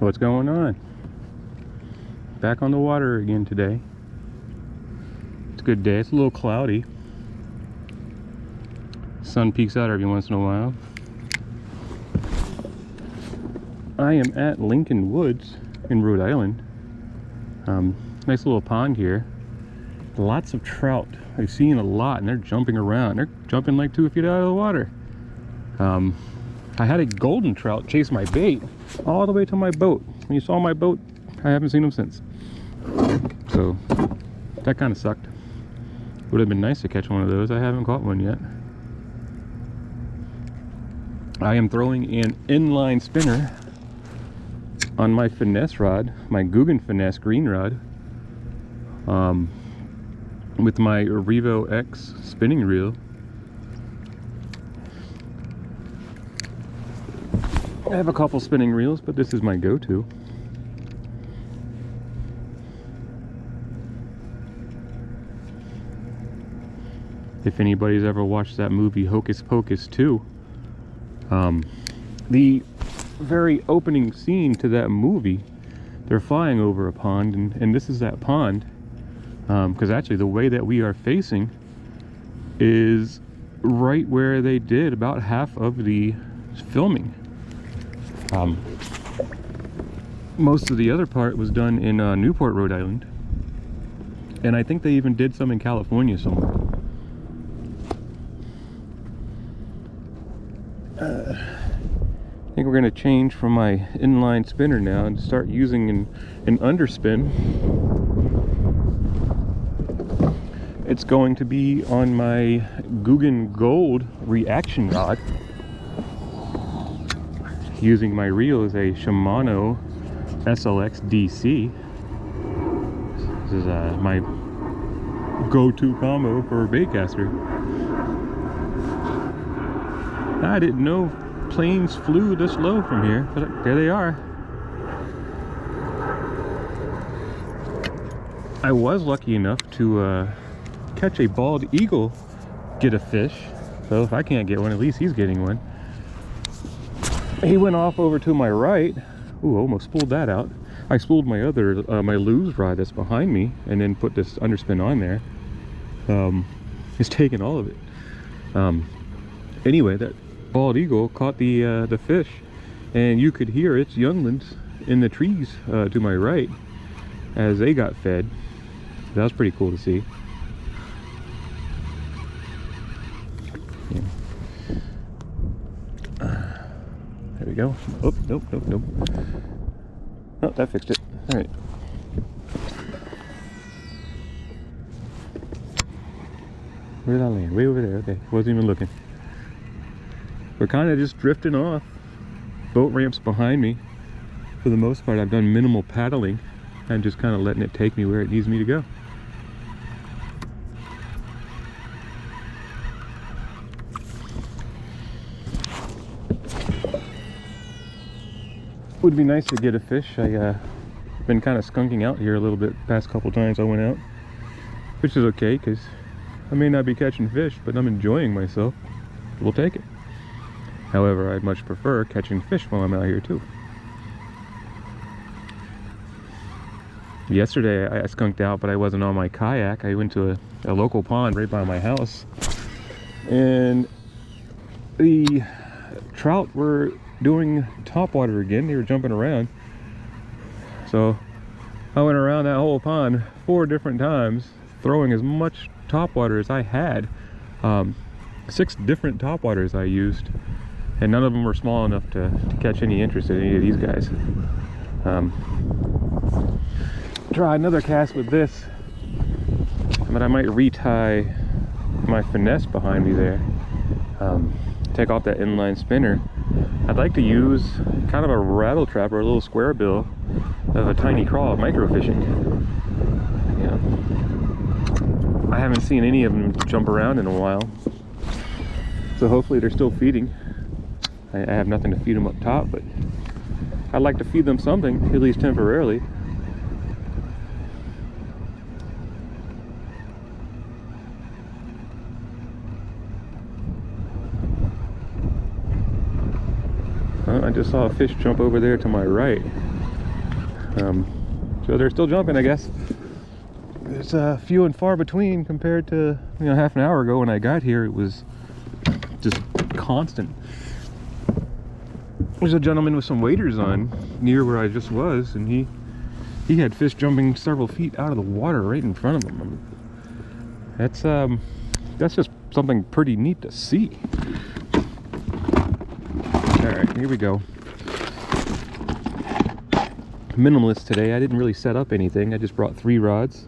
What's going on? Back on the water again today. It's a good day. It's a little cloudy. Sun peeks out every once in a while. I am at Lincoln Woods in Rhode Island. Nice little pond here. Lots of trout. I've seen a lot, and they're jumping around. They're jumping like 2 feet out of the water. I had a golden trout chase my bait all the way to my boat. When you saw my boat, I haven't seen them since. So that kind of sucked. Would have been nice to catch one of those. I haven't caught one yet. I am throwing an inline spinner on my finesse rod, my Guggen finesse green rod, with my Revo X spinning reel. I have a couple spinning reels, but this is my go-to. If anybody's ever watched that movie Hocus Pocus 2, the very opening scene to that movie, they're flying over a pond, and this is that pond, because actually the way that we are facing is right where they did about half of the filming. Most of the other part was done in Newport, Rhode Island, and I think they even did some in California somewhere. I think we're going to change from my inline spinner now and start using an underspin. It's going to be on my Guggen Gold reaction rod. Using my reel is a Shimano SLX DC. This is my go-to combo for a baitcaster. I didn't know planes flew this low from here, but there they are. I was lucky enough to catch a bald eagle get a fish, so if I can't get one, at least he's getting one. He went off over to my right. Ooh, almost spooled that out. I spooled my other, my Lew's rod that's behind me, and then put this underspin on there. It's taken all of it. Anyway, that bald eagle caught the fish, and you could hear its younglings in the trees to my right as they got fed. That was pretty cool to see. Yeah. There we go. Oh, nope. Oh, that fixed it. All right. Where did I land? Way over there. Okay, wasn't even looking. We're kind of just drifting off. Boat ramps behind me. For the most part, I've done minimal paddling and just kind of letting it take me where it needs me to go. Would be nice to get a fish. I've been kind of skunking out here a little bit past couple times I went out, which is okay because I may not be catching fish, but I'm enjoying myself. We'll take it. However, I'd much prefer catching fish while I'm out here too. Yesterday I skunked out, but I wasn't on my kayak. I went to a local pond right by my house, and the trout were doing topwater again. They were jumping around, so I went around that whole pond 4 different times, throwing as much topwater as I had. 6 different topwaters I used, and none of them were small enough to catch any interest in any of these guys. Try another cast with this, but I might retie my finesse behind me there. Take off that inline spinner. I'd like to use kind of a rattle trap or a little square bill of a tiny crawl microfishing. Yeah. I haven't seen any of them jump around in a while, so hopefully they're still feeding. I have nothing to feed them up top, but I'd like to feed them something, at least temporarily. I just saw a fish jump over there to my right. So they're still jumping, I guess. It's few and far between compared to, you know, half an hour ago when I got here. It was just constant. There's a gentleman with some waders on near where I just was, and he had fish jumping several feet out of the water right in front of him. That's just something pretty neat to see. All right, here we go. Minimalist today. I didn't really set up anything. I just brought 3 rods,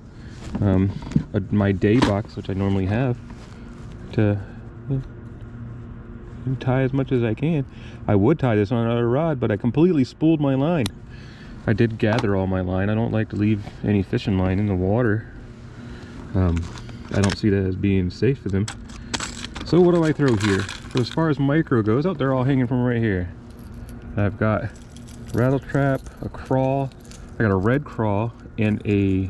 my day box, which I normally have, to tie as much as I can. I would tie this on another rod, but I completely spooled my line. I did gather all my line. I don't like to leave any fishing line in the water. I don't see that as being safe for them. So what do I throw here? So as far as micro goes, oh, they're all hanging from right here. I've got rattle trap, a crawl, I got a red crawl, and a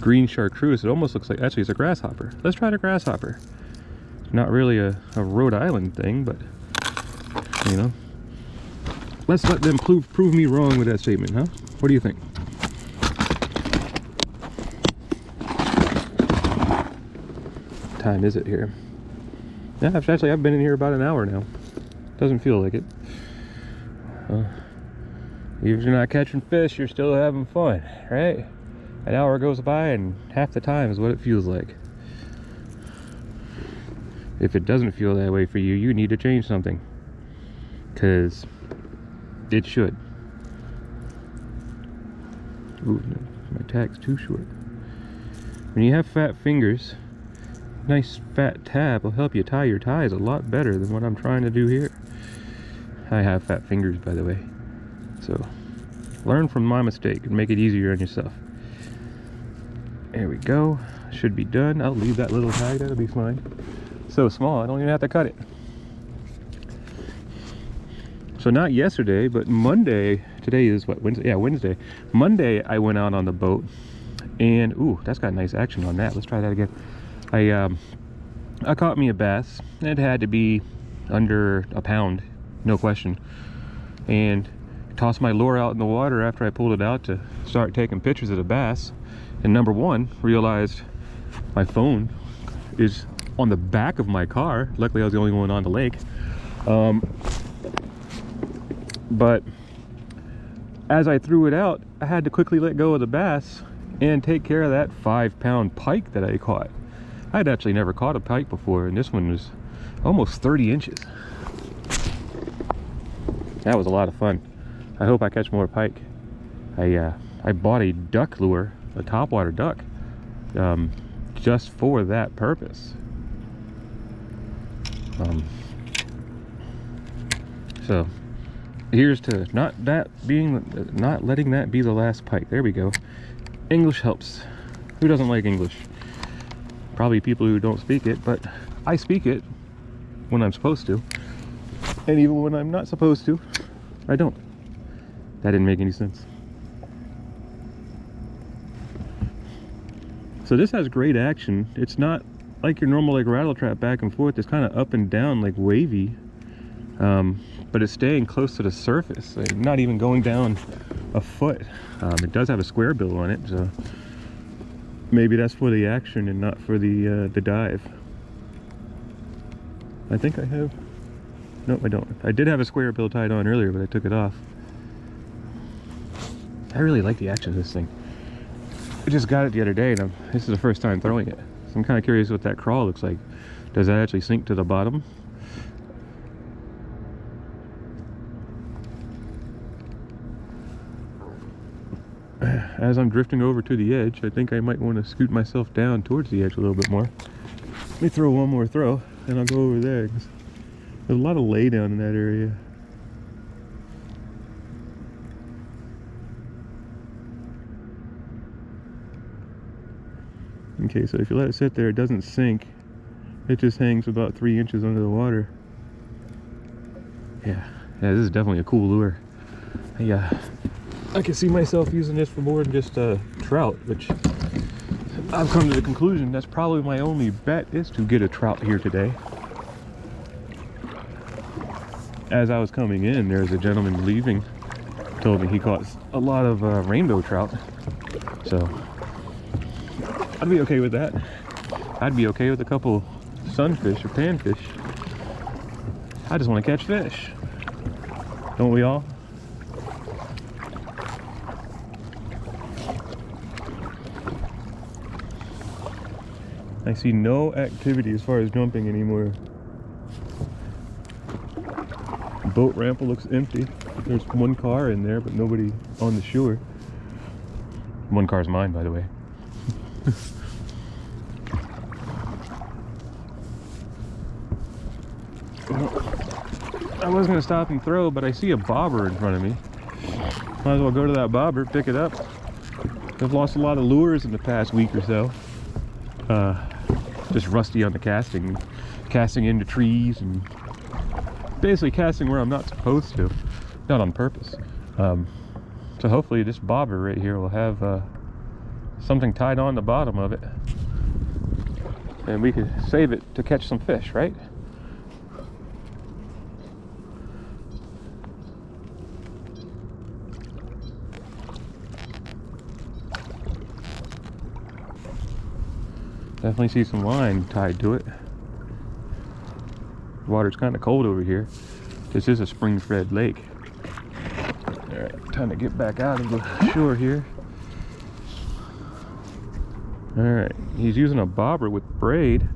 green chartreuse. It almost looks like, actually it's a grasshopper. Let's try the grasshopper. Not really a Rhode Island thing, but you know, let's let them prove me wrong with that statement, huh? What do you think? What time is it here? Yeah, I've been in here about an hour now. Doesn't feel like it. If you're not catching fish, you're still having fun, right? An hour goes by and half the time is what it feels like. If it doesn't feel that way for you, you need to change something, because it should. Ooh, no, my tag's too short. When you have fat fingers, nice fat tab will help you tie your ties a lot better than what I'm trying to do here. I have fat fingers, by the way, so learn from my mistake and make it easier on yourself. There we go. Should be done. I'll leave that little tag. That'll be fine. So small, I don't even have to cut it. So not yesterday, but Monday. Today is what, Wednesday? Yeah, Wednesday. Monday I went out on the boat, and ooh, that's got nice action on that. Let's try that again. I caught me a bass. It had to be under a pound, no question. And tossed my lure out in the water after I pulled it out to start taking pictures of the bass. And number one, realized my phone is on the back of my car. Luckily I was the only one on the lake. But as I threw it out, I had to quickly let go of the bass and take care of that 5-pound pike that I caught. I'd actually never caught a pike before, and this one was almost 30 inches. That was a lot of fun. I hope I catch more pike. I bought a duck lure, a topwater duck, just for that purpose. So here's to not letting that be the last pike. There we go. English helps. Who doesn't like English? Probably people who don't speak it, but I speak it when I'm supposed to, and even when I'm not supposed to, I don't. That didn't make any sense. So this has great action. It's not like your normal like rattle trap back and forth. It's kind of up and down, like wavy, but it's staying close to the surface, like not even going down a foot. It does have a square bill on it, so maybe that's for the action and not for the dive. I think I have. No, I don't. I did have a square bill tied on earlier, but I took it off. I really like the action of this thing. I just got it the other day, and this is the first time throwing it. So I'm kind of curious what that crawl looks like. Does that actually sink to the bottom? As I'm drifting over to the edge, I think I might want to scoot myself down towards the edge a little bit more. Let me throw one more throw, and I'll go over there. There's a lot of lay down in that area. Okay, so if you let it sit there, it doesn't sink. It just hangs about 3 inches under the water. Yeah, this is definitely a cool lure. I can see myself using this for more than just trout, which I've come to the conclusion that's probably my only bet is to get a trout here today. As I was coming in, there's a gentleman leaving told me he caught a lot of rainbow trout. So I'd be okay with that. I'd be okay with a couple sunfish or panfish. I just want to catch fish. Don't we all? I see no activity as far as jumping anymore. Boat ramp looks empty. There's one car in there, but nobody on the shore. One car's mine, by the way. I was gonna stop and throw, but I see a bobber in front of me. Might as well go to that bobber, pick it up. I've lost a lot of lures in the past week or so. Just rusty on the casting into trees, and basically casting where I'm not supposed to, not on purpose. So hopefully this bobber right here will have something tied on the bottom of it, and we could save it to catch some fish, right? Definitely see some line tied to it. Water's kind of cold over here. This is a spring-fed lake. All right, time to get back out of the shore here. All right, he's using a bobber with braid.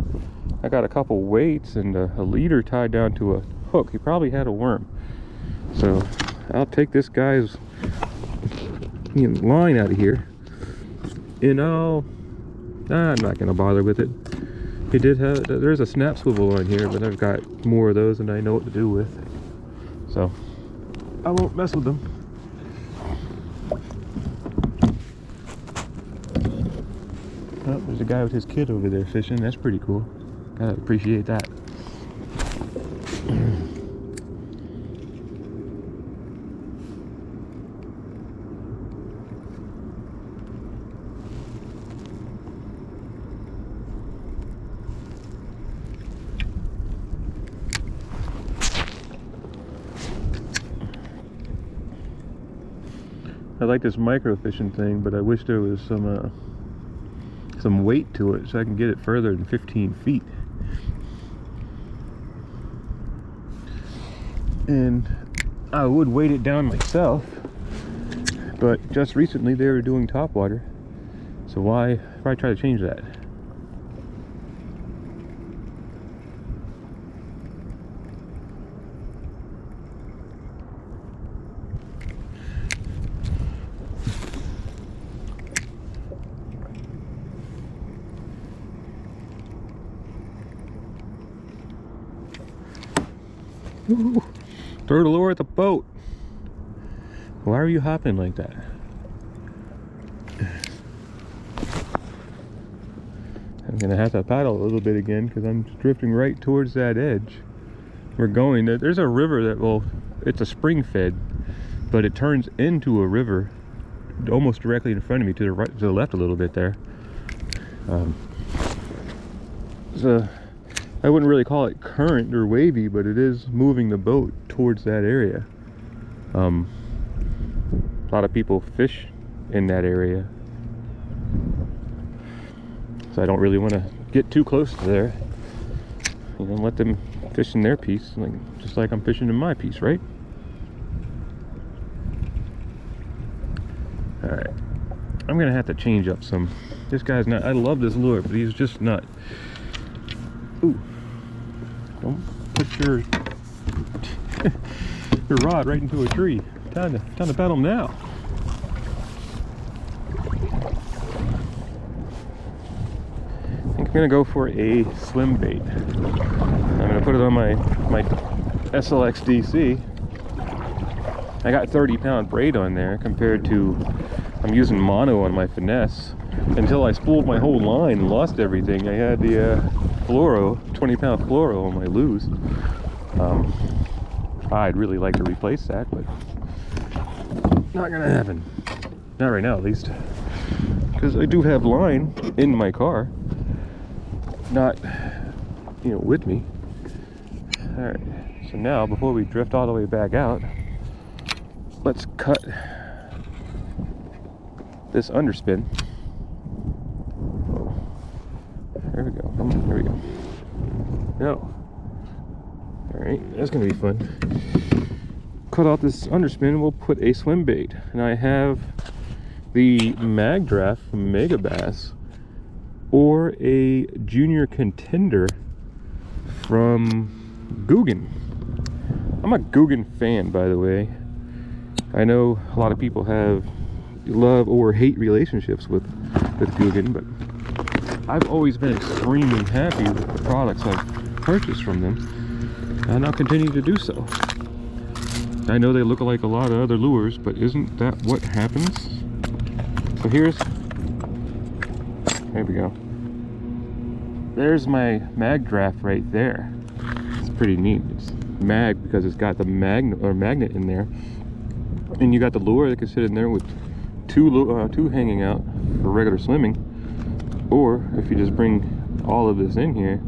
I got a couple weights and a leader tied down to a hook. He probably had a worm. So I'll take this guy's line out of here, and I'm not gonna bother with it. He did have, there's a snap swivel on here, but I've got more of those and I know what to do with. So I won't mess with them. Oh, there's a guy with his kid over there fishing. That's pretty cool. Gotta appreciate that. I like this micro fishing thing, but I wish there was some weight to it so I can get it further than 15 feet. And I would weight it down myself, but just recently they were doing topwater, so why try to change that? Ooh, throw the lure at the boat. Why are you hopping like that? I'm gonna have to paddle a little bit again because I'm drifting right towards that edge. We're going, there's a river that, well, it's a spring fed, but it turns into a river almost directly in front of me, to the right, to the left a little bit there. So I wouldn't really call it current or wavy, but it is moving the boat towards that area. A lot of people fish in that area, so I don't really want to get too close to there. You know, let them fish in their piece, like, just like I'm fishing in my piece, right? All right, I'm gonna have to change up some. This guy's not, I love this lure, but he's just not. Ooh, don't put your your rod right into a tree. Time to paddle him now. I think I'm gonna go for a swim bait. I'm gonna put it on my SLX DC. I got 30-pound braid on there compared to, I'm using mono on my finesse. Until I spooled my whole line and lost everything, I had the fluoro, 20-pound fluoro on my lures. I'd really like to replace that, but not gonna happen. Not right now, at least. Because I do have line in my car, not, you know, with me. All right, so now before we drift all the way back out, let's cut this underspin. Oh, there we go. Come on, there we go. No. All right, that's gonna be fun. Cut off this underspin and we'll put a swim bait. And I have the Mag Draft from Mega Bass or a Junior Contender from Guggen. I'm a Guggen fan, by the way. I know a lot of people have love or hate relationships with Guggen, but I've always been extremely happy with the products I've purchased from them, and I'll continue to do so. I know they look like a lot of other lures, but isn't that what happens? So there we go. There's my Mag Draft right there. It's pretty neat. It's mag because it's got the magnet in there, and you got the lure that can sit in there with two hanging out for regular swimming, or if you just bring all of this in here,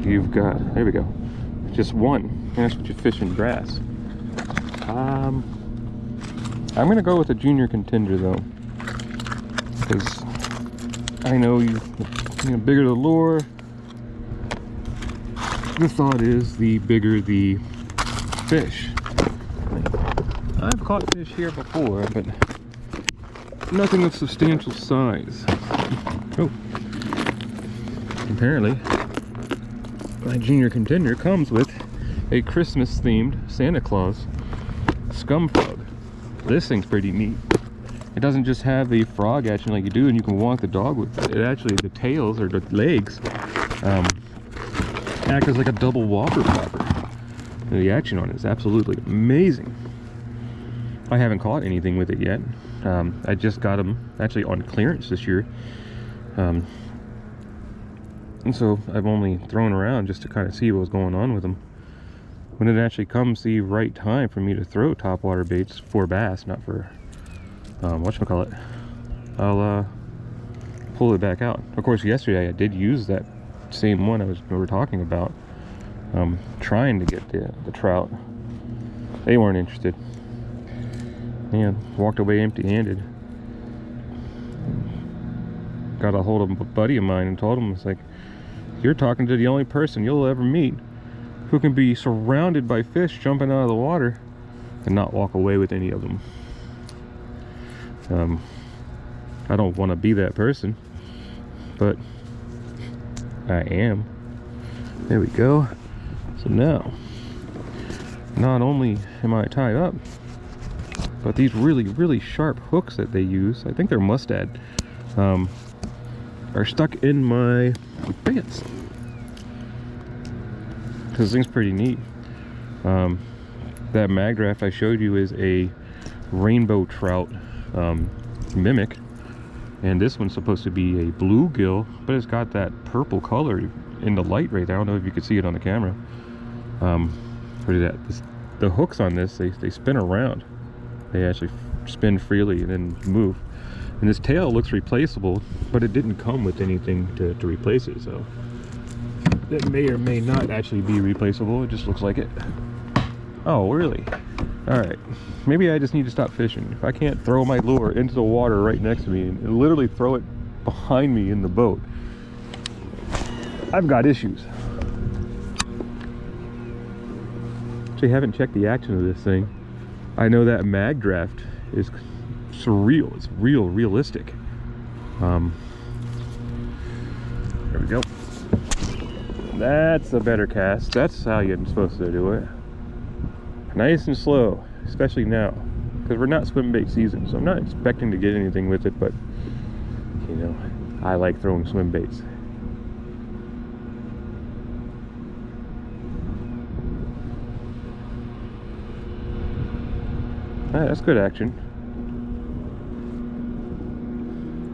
you've got, there we go, just one, and that's what you fish in grass. I'm gonna go with a Junior Contender though, because I know you know, bigger the lure, the thought is the bigger the fish. I've caught fish here before, but nothing of substantial size. Oh, apparently my Junior Contender comes with a Christmas themed Santa Claus scum frog. This thing's pretty neat. It doesn't just have the frog action like you do and you can walk the dog with it. It actually, the tails or the legs act as like a double walker popper. And the action on it is absolutely amazing. I haven't caught anything with it yet. I just got them actually on clearance this year. And so I've only thrown around just to kind of see what was going on with them. When it actually comes the right time for me to throw topwater baits for bass, not for whatchamacallit, I'll pull it back out. Of course, yesterday I did use that same one we were talking about, trying to get the trout. They weren't interested. And walked away empty-handed. Got a hold of a buddy of mine and told him, it's like, you're talking to the only person you'll ever meet who can be surrounded by fish jumping out of the water and not walk away with any of them. I don't want to be that person, but I am. There we go. So now, not only am I tied up, but these really sharp hooks that they use, I think they're mustad, are stuck in my pants. This thing's pretty neat. That Mag Draft I showed you is a rainbow trout mimic, and this one's supposed to be a bluegill, but it's got that purple color in the light right there. I don't know if you could see it on the camera. What is that? The hooks on this, they spin around. They actually spin freely and then move. And this tail looks replaceable, but it didn't come with anything to replace it, so that may or may not actually be replaceable. It just looks like it. Oh, really? All right, maybe I just need to stop fishing. If I can't throw my lure into the water right next to me and literally throw it behind me in the boat, I've got issues. Actually, haven't checked the action of this thing. I know that Mag Draft is surreal. It's realistic. There we go. That's a better cast. That's how you're supposed to do it. Nice and slow, especially now, because we're not swim bait season, so I'm not expecting to get anything with it, but you know, I like throwing swim baits. Alright, that's good action.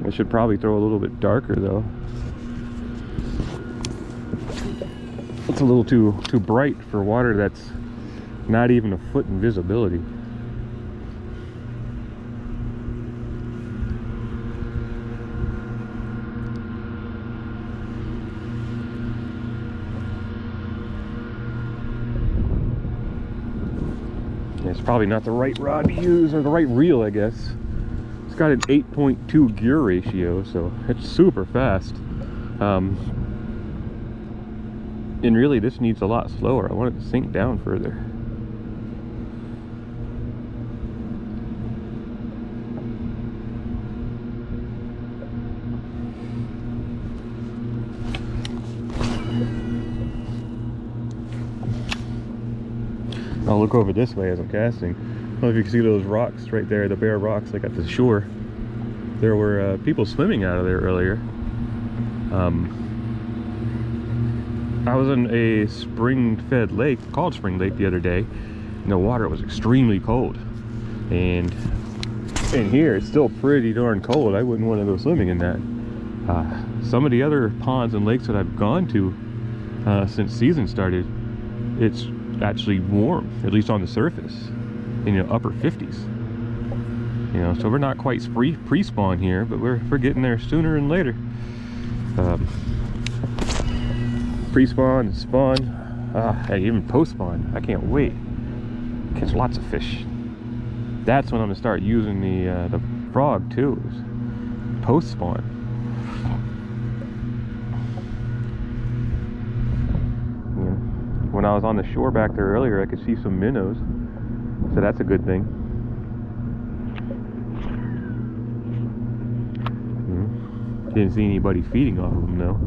I should probably throw a little bit darker though. It's a little too bright for water that's not even a foot in visibility. It's probably not the right rod to use, or the right reel, I guess. It's got an 8.2 gear ratio, so it's super fast. And really, this needs a lot slower. I want it to sink down further. I'll look over this way as I'm casting. I don't know if you can see those rocks right there, the bare rocks like at the shore. There were people swimming out of there earlier. I was in a spring-fed lake, called Spring Lake, the other day, and the water was extremely cold. And in here, it's still pretty darn cold. I wouldn't want to go swimming in that. Some of the other ponds and lakes that I've gone to since season started, it's actually warm, at least on the surface, in the upper 50s. You know, so we're not quite pre-spawn here, but we're getting there sooner and later. Pre-spawn and spawn, and even post-spawn. I can't wait. Catch lots of fish. That's when I'm gonna start using the frog too. Post-spawn. When I was on the shore back there earlier, I could see some minnows, so that's a good thing. Didn't see anybody feeding off of them though.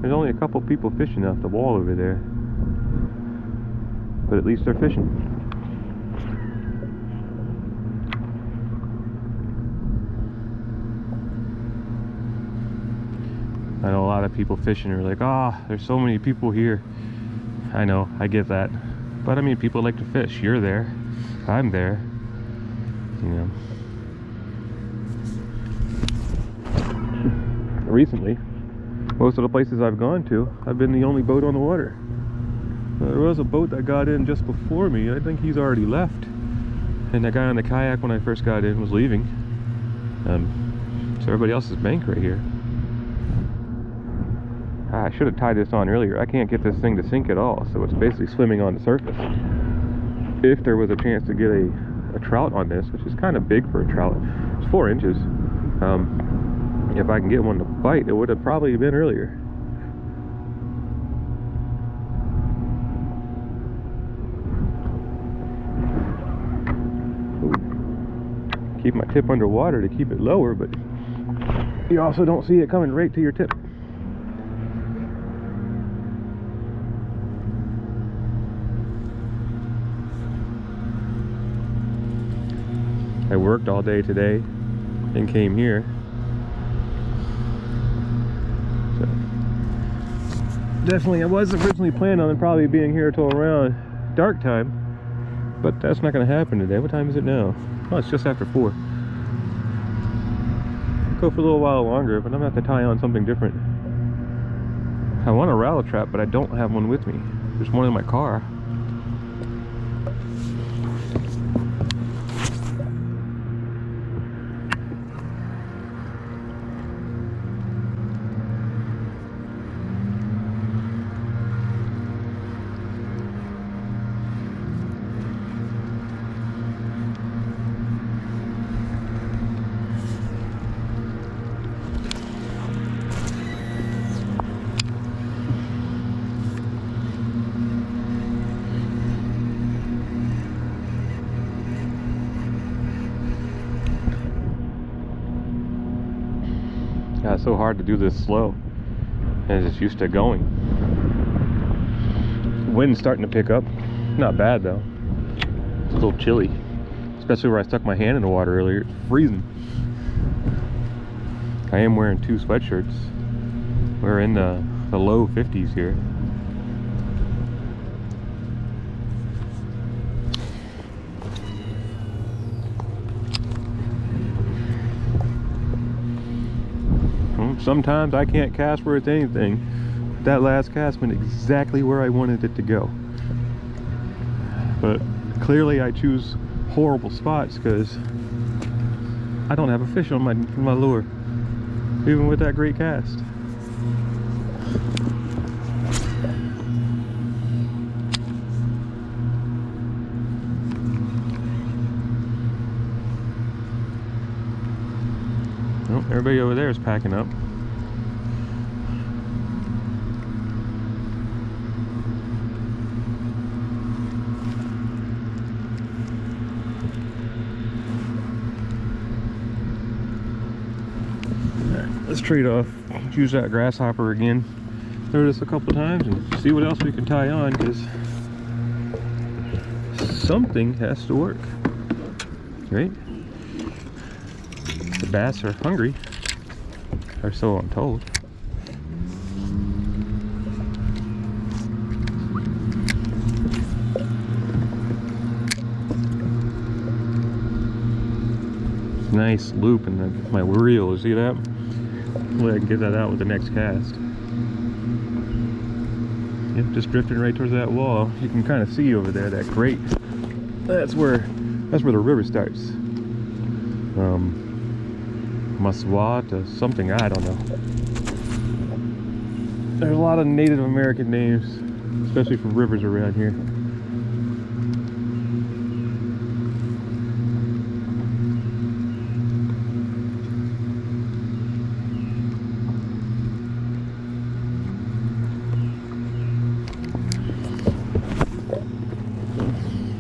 There's only a couple people fishing off the wall over there, but at least they're fishing. I know a lot of people fishing are like, "Ah, oh, there's so many people here." I know, I get that. But I mean, people like to fish. You're there. I'm there. You know. Recently, most of the places I've gone to, I've been the only boat on the water. There was a boat that got in just before me. I think he's already left. And the guy on the kayak when I first got in was leaving. So everybody else is banked right here. I should have tied this on earlier. I can't get this thing to sink at all, so it's basically swimming on the surface. If there was a chance to get a trout on this, which is kind of big for a trout, it's 4 inches. If I can get one to bite, it would have probably been earlier. Ooh. Keep my tip underwater to keep it lower, but you also don't see it coming right to your tip. I worked all day today and came here. So definitely, I was originally planning on probably being here till around dark time, but that's not going to happen today. What time is it now? Oh, it's just after 4. I'll go for a little while longer, but I'm going to have to tie on something different. I want a rattle trap, but I don't have one with me. There's one in my car. Yeah, it's so hard to do this slow, and it's just used to going. Wind's starting to pick up. Not bad though. It's a little chilly, especially where I stuck my hand in the water earlier. It's freezing. I am wearing 2 sweatshirts. We're in the low 50s here. Sometimes I can't cast where it's anything. That last cast went exactly where I wanted it to go. But clearly I choose horrible spots because I don't have a fish on my lure, even with that great cast. Oh, everybody over there is packing up. Let's trade off. Let's use that grasshopper again. Throw this a couple times and see what else we can tie on, because something has to work, right? The bass are hungry, or so I'm told. Nice loop in my reel. You see that? Hopefully I can get that out with the next cast. Yep, just drifting right towards that wall. You can kind of see over there that grate. That's where the river starts. Maswat or something, I don't know. There's a lot of Native American names, especially for rivers around here.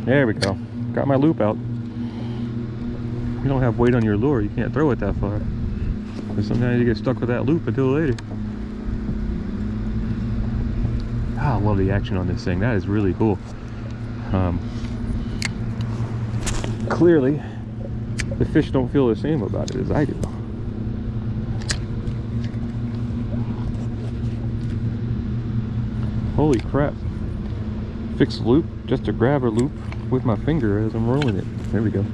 There we go. Got my loop out. You don't have weight on your lure, you can't throw it that far. But sometimes you get stuck with that loop until later. Ah, I love the action on this thing. That is really cool. Clearly, the fish don't feel the same about it as I do. Holy crap. Fix the loop just to grab a loop with my finger as I'm rolling it. There we go.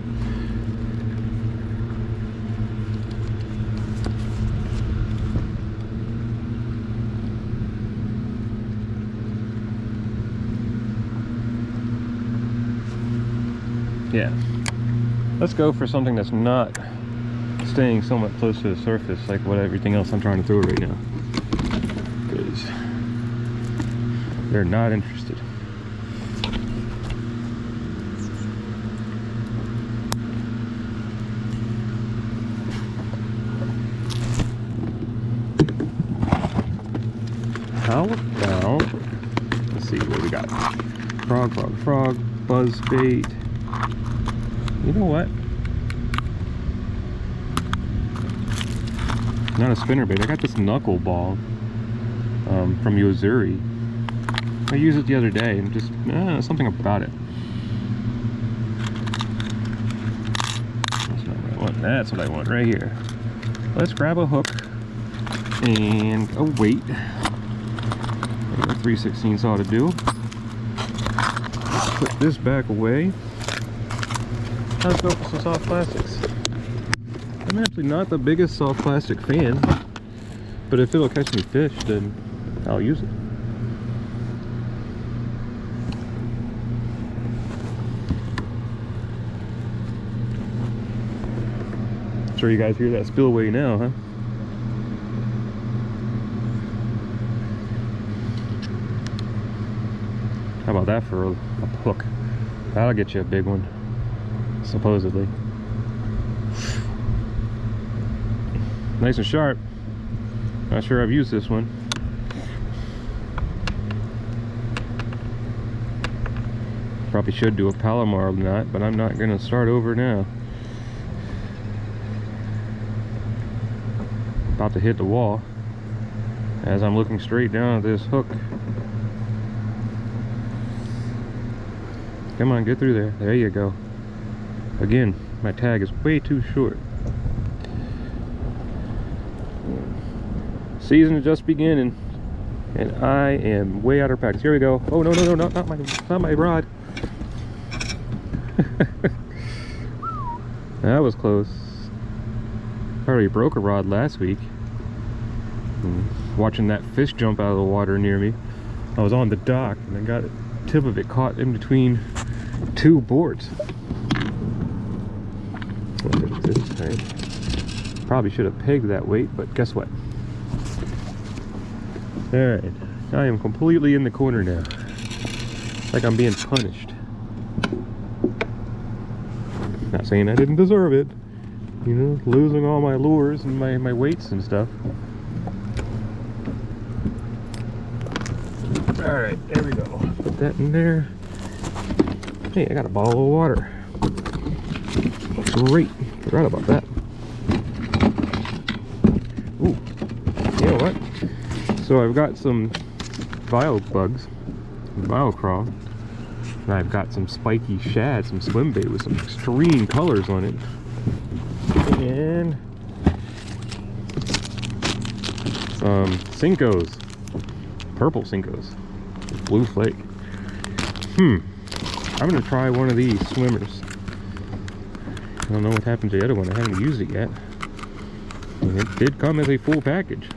Yeah. Let's go for something that's not staying somewhat close to the surface like what everything else I'm trying to throw right now. Because they're not interested. How about, let's see what we got. Frog, buzz bait. You know what? Not a spinnerbait. I got this knuckle ball from Yozuri. I used it the other day and just something about it. That's not what I want. That's what I want right here. Let's grab a hook and a weight. 3/16 ought to do. Put this back away. Let's go for some soft plastics. I'm actually not the biggest soft plastic fan, but if it'll catch me fish, then I'll use it. I'm sure you guys hear that spillway now, huh? How about that for a hook? That'll get you a big one, supposedly. Nice and sharp. Not sure I've used this one. Probably should do a Palomar knot, but I'm not gonna start over now. About to hit the wall as I'm looking straight down at this hook. Come on, get through there. There you go. Again, my tag is way too short. Season is just beginning, and I am way out of practice. Here we go. Oh no, not my rod. That was close. I already broke a rod last week. Watching that fish jump out of the water near me. I was on the dock and I got the tip of it caught in between two boards. Probably should have pegged that weight, but guess what? Alright, I am completely in the corner now. Like I'm being punished. Not saying I didn't deserve it, You know, losing all my lures and my weights and stuff. Alright, there we go. Put that in there. Hey, I got a bottle of water. Great. Forgot about that. Ooh. You know what? So I've got some bio bugs, bio crawl, and I've got some spiky shad, some swim bait with some extreme colors on it. And some Cincos, purple Cincos, blue flake. I'm gonna try one of these swimmers. I don't know what happened to the other one. I haven't used it yet. And it did come as a full package.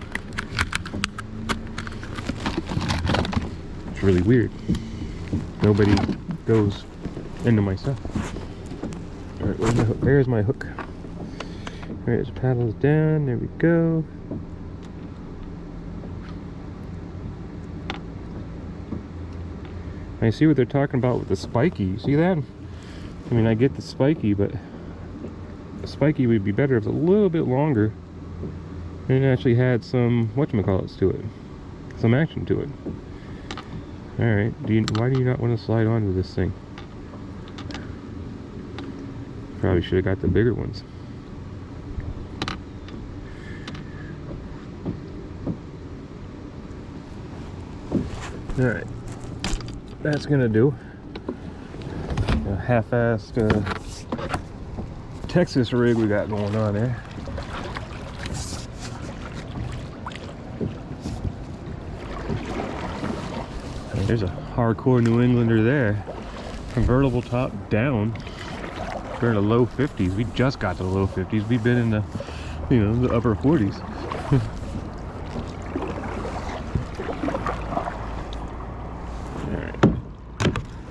It's really weird. Nobody goes into my stuff. Alright, where's my hook? There's my hook. Alright, there's paddles down. There we go. I see what they're talking about with the spiky. You see that? I mean, I get the spiky, but the spiky would be better if it was a little bit longer and it actually had some whatchamacallits to it. Some action to it. Alright, why do you not want to slide onto this thing? Probably should have got the bigger ones. Alright, that's gonna do. A half-assed Texas rig we got going on there. There's a hardcore New Englander there. Convertible top down. We're in the low 50s. We just got to the low 50s. We've been in the, you know, the upper 40s. Alright.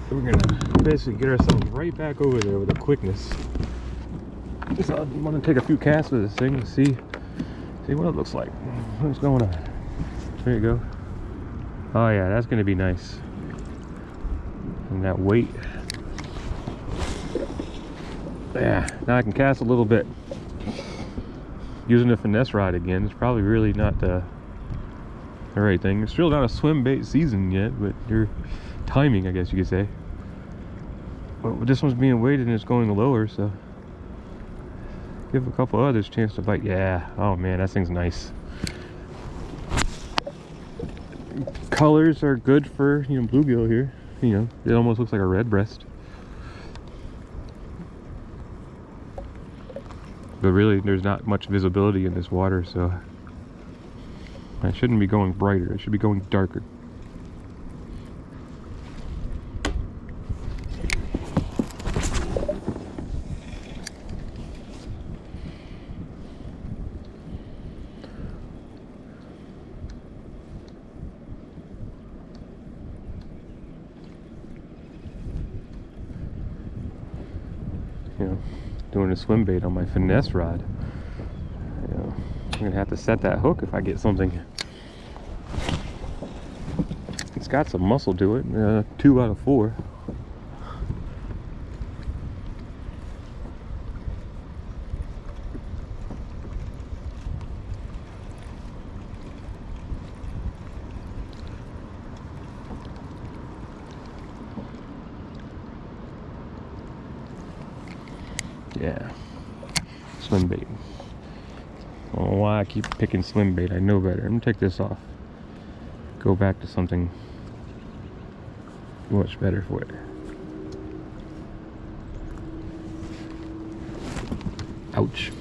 We're gonna basically get ourselves right back over there with a quickness. So I want to take a few casts with this thing and see what it looks like. What's going on? There you go. Oh yeah, that's gonna be nice. And that weight. Yeah, now I can cast a little bit. Using a finesse rod again, it's probably really not the right thing. It's still not a swim bait season yet, but your timing, I guess you could say. But this one's being weighted and it's going lower, so give a couple others a chance to bite. Yeah, oh man, that thing's nice. Colors are good for, you know, bluegill here. You know, it almost looks like a red breast. But really, there's not much visibility in this water, so I shouldn't be going brighter. It should be going darker. You know, doing a swim bait on my finesse rod. You know, I'm gonna have to set that hook if I get something. It's got some muscle to it. 2 out of 4. Yeah, swim bait. I don't know why I keep picking swim bait. I know better. I'm gonna take this off. Go back to something much better for it. Ouch.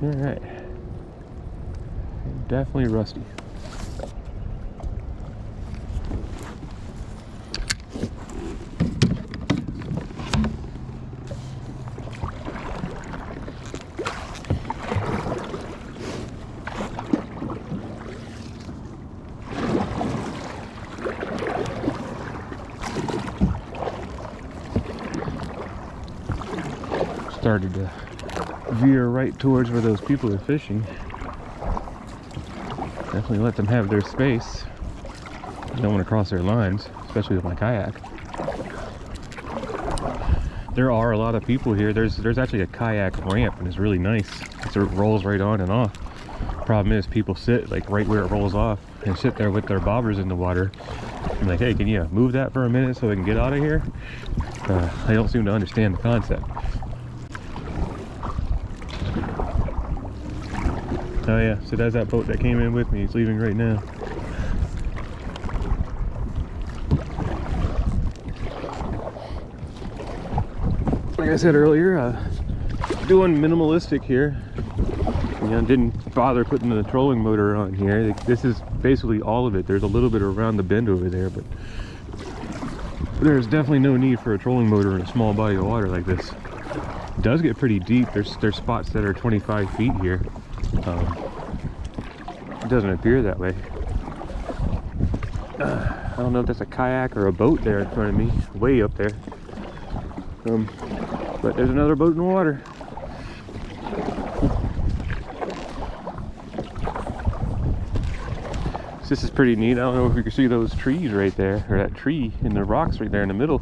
All right. Definitely rusty. Started to veer right towards where those people are fishing. Definitely let them have their space. I don't want to cross their lines, especially with my kayak. There are a lot of people here. There's actually a kayak ramp, and it's really nice. It rolls right on and off. Problem is, people sit like right where it rolls off and sit there with their bobbers in the water. I'm like, hey, can you move that for a minute so we can get out of here? I don't seem to understand the concept. Oh yeah, so there's that boat that came in with me. It's leaving right now. Like I said earlier, doing minimalistic here. You know, didn't bother putting the trolling motor on here. This is basically all of it. There's a little bit around the bend over there, but there's definitely no need for a trolling motor in a small body of water like this. It does get pretty deep. There's spots that are 25 feet here. It doesn't appear that way. I don't know if that's a kayak or a boat there in front of me, way up there. But there's another boat in the water. So this is pretty neat. I don't know if you can see those trees right there, or that tree in the rocks right there in the middle.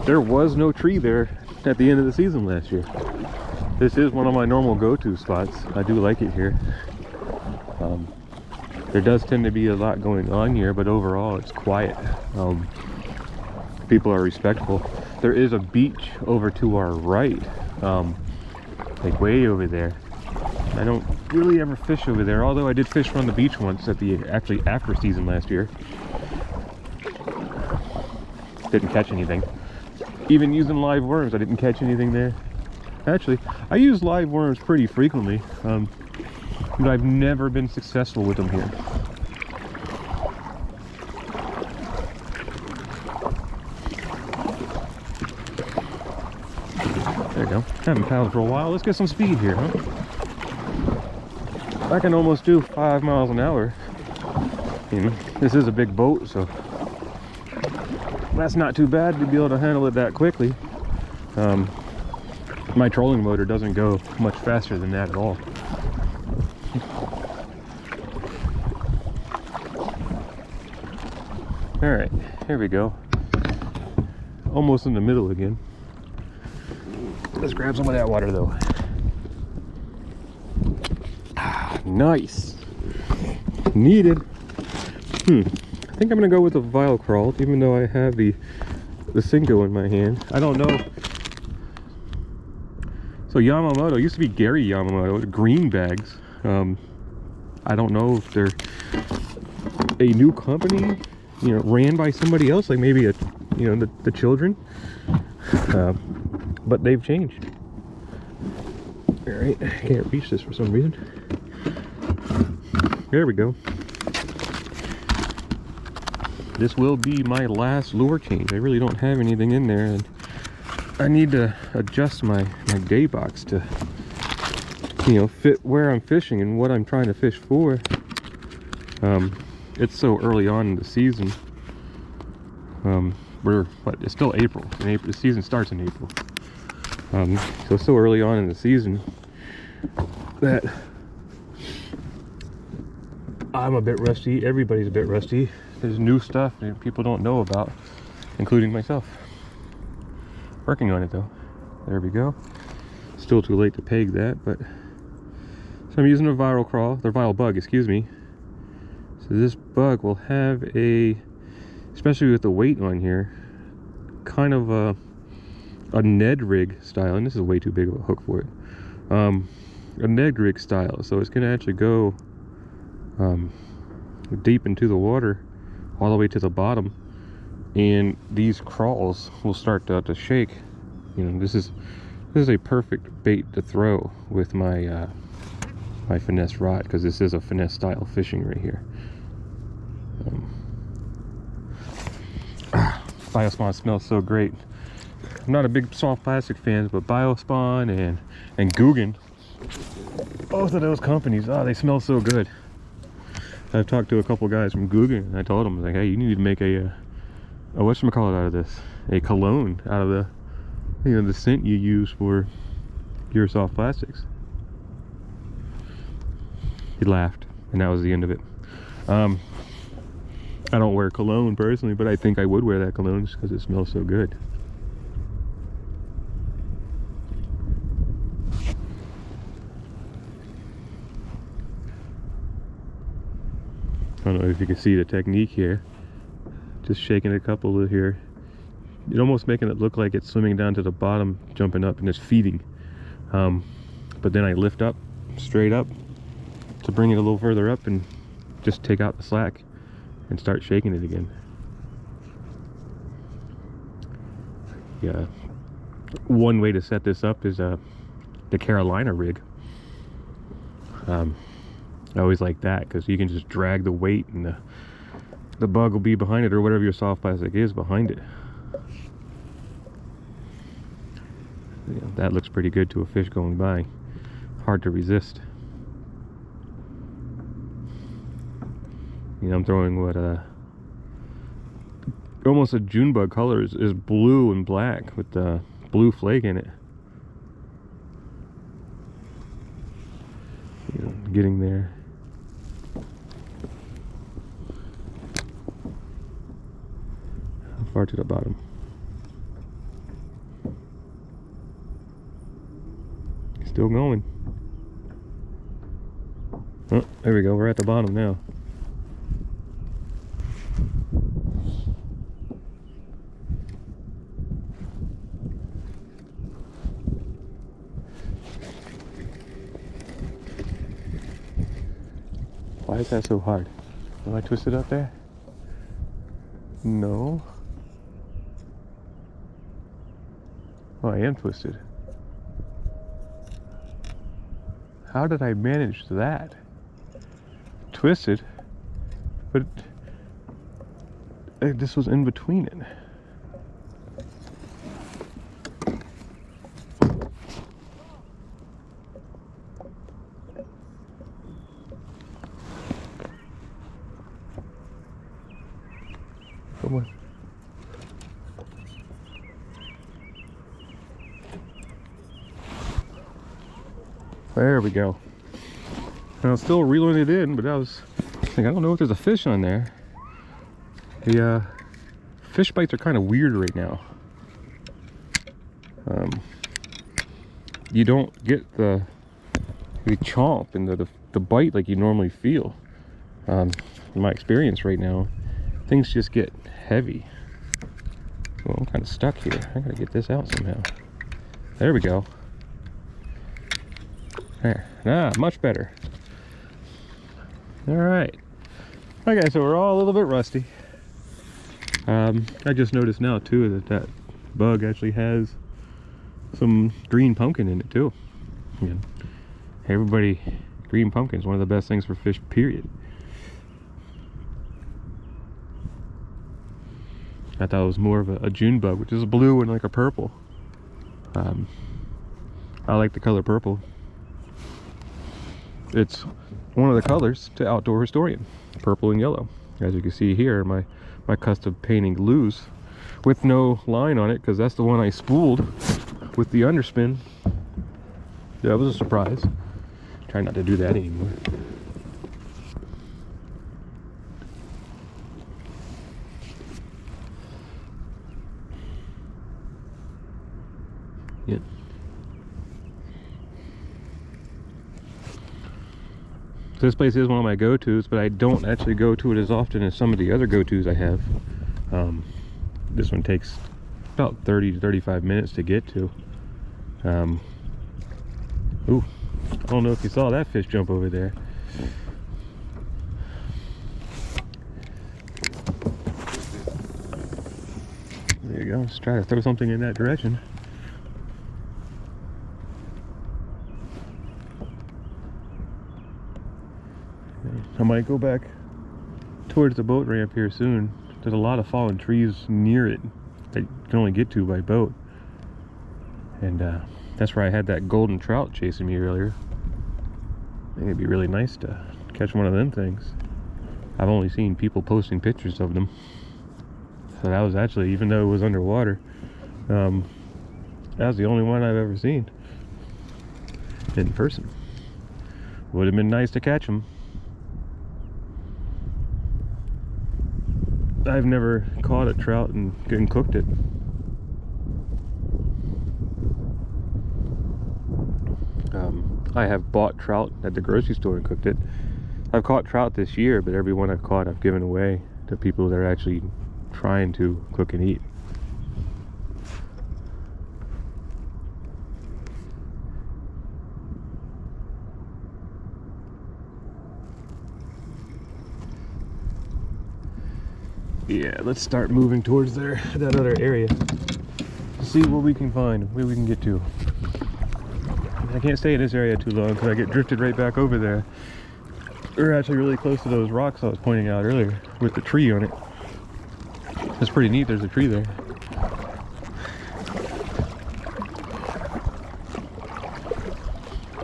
There was no tree there at the end of the season last year. This is one of my normal go-to spots. I do like it here. There does tend to be a lot going on here, but overall it's quiet. People are respectful. There is a beach over to our right, like way over there. I don't really ever fish over there, although I did fish on the beach once at the actually after season last year. Didn't catch anything. Even using live worms, I didn't catch anything there. Actually, I use live worms pretty frequently, but I've never been successful with them here. There you go. Haven't paddled for a while. Let's get some speed here, huh? I can almost do 5 miles an hour. You know, this is a big boat, so that's not too bad to be able to handle it that quickly. My trolling motor doesn't go much faster than that at all. All right, here we go. Almost in the middle again. Let's grab some of that water though. Nice. Needed. I think I'm gonna go with the vial crawl, even though I have the Cinco in my hand. I don't know. So Yamamoto used to be Gary Yamamoto, green bags. I don't know if they're a new company, you know, ran by somebody else, like maybe the children. But they've changed. All right, I can't reach this for some reason. There we go. This will be my last lure change. I really don't have anything in there, and I need to adjust my day box to, you know, fit where I'm fishing and what I'm trying to fish for. It's so early on in the season. It's still April. In April, the season starts in April. So early on in the season that I'm a bit rusty. Everybody's a bit rusty. There's new stuff that people don't know about, including myself. Working on it though. There we go. Still too late to peg that, but so I'm using a viral crawl, the viral bug, excuse me. So this bug will have especially with the weight on here, kind of a Ned rig style, and this is way too big of a hook for it. A Ned rig style, so it's gonna actually go deep into the water, all the way to the bottom, and these crawls will start to shake. You know, this is a perfect bait to throw with my my finesse rod, because this is a finesse style fishing right here. Biospawn smells so great. I'm not a big soft plastic fan, but Biospawn and Guggen, both of those companies, they smell so good. I've talked to a couple guys from Guggen, and I told them, like, hey, you need to make a whatchamacallit out of this, a cologne out of the scent you use for your soft plastics. He laughed. and that was the end of it. I don't wear cologne personally, but I think I would wear that cologne just because it smells so good. I don't know if you can see the technique here. Just shaking a couple of here. It's almost making it look like it's swimming down to the bottom, jumping up, and it's feeding. But then I lift up, straight up, to bring it a little further up and just take out the slack and start shaking it again. Yeah. One way to set this up is the Carolina rig. I always like that because you can just drag the weight and the bug will be behind it, or whatever your soft plastic is behind it. Yeah, that looks pretty good to a fish going by. Hard to resist. You know, I'm throwing what almost a June bug color is blue and black with the blue flake in it. You know, getting there. How far to the bottom? Still going. Oh, there we go. We're at the bottom now. Why is that so hard? Am I twisted up there? No. Oh, I am twisted. How did I manage that? Twisted, but this was in between it. Come on. There we go. Now it's still reeling it in, but I don't know if there's a fish on there. The fish bites are kind of weird right now. You don't get the chomp and the bite like you normally feel. In my experience right now, things just get heavy. Well, I'm kind of stuck here. I gotta get this out somehow. There we go. There. Ah, much better. All right. Okay, so we're all a little bit rusty. I just noticed now too that bug actually has some green pumpkin in it too. Yeah. Everybody, green pumpkin is one of the best things for fish, period. I thought it was more of a June bug, which is blue and like a purple. I like the color purple. It's one of the colors to Outdoor Historian, purple and yellow. As you can see here, my custom painting loose with no line on it, because that's the one I spooled with the underspin. That was a surprise. Try not to do that anymore. Yeah. This place is one of my go-tos, but I don't actually go to it as often as some of the other go-tos I have. This one takes about 30 to 35 minutes to get to. Ooh, I don't know if you saw that fish jump over there. There you go. Let's try to throw something in that direction. I might go back towards the boat ramp here soon. There's a lot of fallen trees near it that you can only get to by boat. And that's where I had that golden trout chasing me earlier. I think it'd be really nice to catch one of them things. I've only seen people posting pictures of them. So that was actually, even though it was underwater, that was the only one I've ever seen in person. Would have been nice to catch them. I've never caught a trout and cooked it. I have bought trout at the grocery store and cooked it. I've caught trout this year, but every one I've caught I've given away to people that are actually trying to cook and eat. Yeah, let's start moving towards that other area. See what we can find, where we can get to. I can't stay in this area too long because I get drifted right back over there. We're actually really close to those rocks I was pointing out earlier with the tree on it. It's pretty neat, there's a tree there.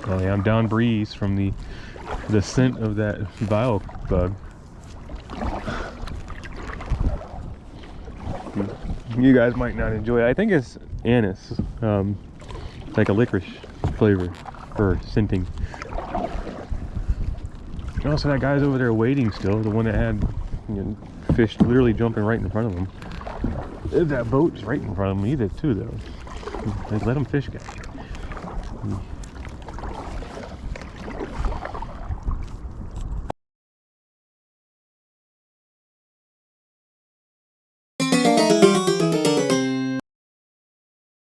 Oh yeah, I'm down breeze from the scent of that bile bug. You guys might not enjoy it. I think it's anise, like a licorice flavor or scenting. Also, that guy's over there waiting still, the one that had, you know, fish literally jumping right in front of him. That boat's right in front of him either too, though. Like, let him fish, guys.